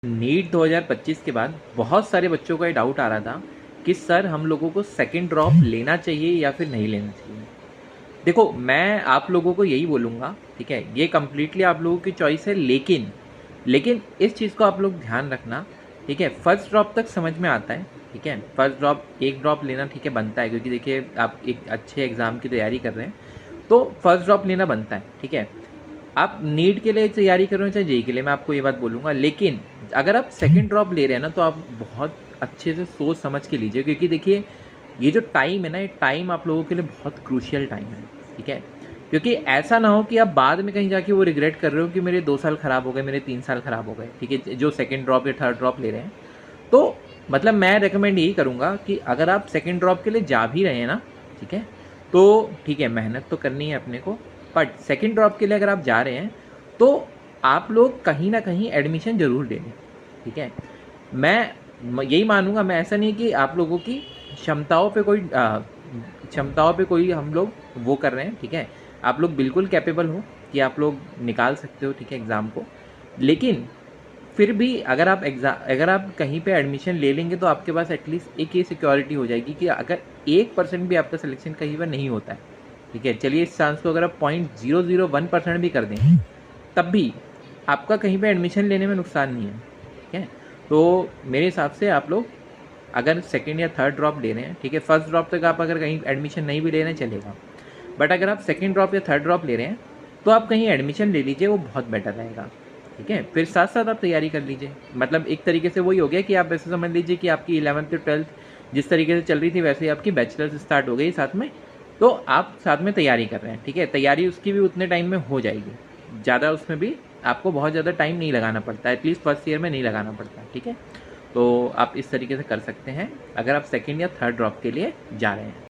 NEET 2025 के बाद बहुत सारे बच्चों का ये डाउट आ रहा था कि सर हम लोगों को सेकंड ड्रॉप लेना चाहिए या फिर नहीं लेना चाहिए। देखो, मैं आप लोगों को यही बोलूँगा, ठीक है, ये कम्प्लीटली आप लोगों की चॉइस है, लेकिन लेकिन इस चीज़ को आप लोग ध्यान रखना, ठीक है। फर्स्ट ड्रॉप तक समझ में आता है, ठीक है, फर्स्ट ड्रॉप एक ड्रॉप लेना ठीक है बनता है, क्योंकि देखिए आप एक अच्छे एग्ज़ाम की तैयारी कर रहे हैं तो फर्स्ट ड्रॉप लेना बनता है, ठीक है। आप नीट के लिए तैयारी कर रहे हो चाहे जेई के लिए, मैं आपको ये बात बोलूँगा, लेकिन अगर आप सेकंड ड्रॉप ले रहे हैं ना तो आप बहुत अच्छे से सोच समझ के लीजिए, क्योंकि देखिए ये जो टाइम है ना, ये टाइम आप लोगों के लिए बहुत क्रूशियल टाइम है, ठीक है। क्योंकि ऐसा ना हो कि आप बाद में कहीं जाके वो रिग्रेट कर रहे हो कि मेरे 2 साल ख़राब हो गए, मेरे 3 साल ख़राब हो गए, ठीक है, जो सेकंड ड्रॉप या थर्ड ड्रॉप ले रहे हैं। तो मतलब मैं रेकमेंड यही करूँगा कि अगर आप सेकंड ड्रॉप के लिए जा भी रहे हैं ना, ठीक है, तो ठीक है, मेहनत तो करनी है अपने को, बट सेकंड ड्रॉप के लिए अगर आप जा रहे हैं तो आप लोग कहीं ना कहीं एडमिशन ज़रूर ले लें, ठीक है। मैं यही मानूंगा, मैं ऐसा नहीं कि आप लोगों की क्षमताओं पे कोई हम लोग वो कर रहे हैं, ठीक है। आप लोग बिल्कुल कैपेबल हो कि आप लोग निकाल सकते हो, ठीक है, एग्ज़ाम को। लेकिन फिर भी अगर आप कहीं पे एडमिशन ले लेंगे तो आपके पास एटलीस्ट एक ये सिक्योरिटी हो जाएगी कि अगर 1% भी आपका सिलेक्शन कहीं पर नहीं होता है, ठीक है, चलिए इस चांस को अगर आप 0.001% भी कर दें तब भी आपका कहीं पे एडमिशन लेने में नुकसान नहीं है, ठीक है। तो मेरे हिसाब से आप लोग अगर सेकंड या थर्ड ड्रॉप ले रहे हैं, ठीक है, फर्स्ट ड्रॉप तक आप अगर कहीं एडमिशन नहीं भी ले रहे हैं चलेगा, बट अगर आप सेकंड ड्रॉप या थर्ड ड्रॉप ले रहे हैं तो आप कहीं एडमिशन ले लीजिए, वो बहुत बेटर रहेगा, ठीक है। फिर साथ साथ आप तैयारी कर लीजिए, मतलब एक तरीके से वही हो गया कि आप ऐसे समझ लीजिए कि आपकी 11th to 12th जिस तरीके से चल रही थी वैसे ही आपकी बैचलर्स स्टार्ट हो गई साथ में, तो आप साथ में तैयारी कर रहे हैं, ठीक है। तैयारी उसकी भी उतने टाइम में हो जाएगी, ज़्यादा उसमें भी आपको बहुत ज़्यादा टाइम नहीं लगाना पड़ता, एटलीस्ट फर्स्ट ईयर में नहीं लगाना पड़ता, ठीक है। तो आप इस तरीके से कर सकते हैं अगर आप सेकेंड या थर्ड ड्रॉप के लिए जा रहे हैं।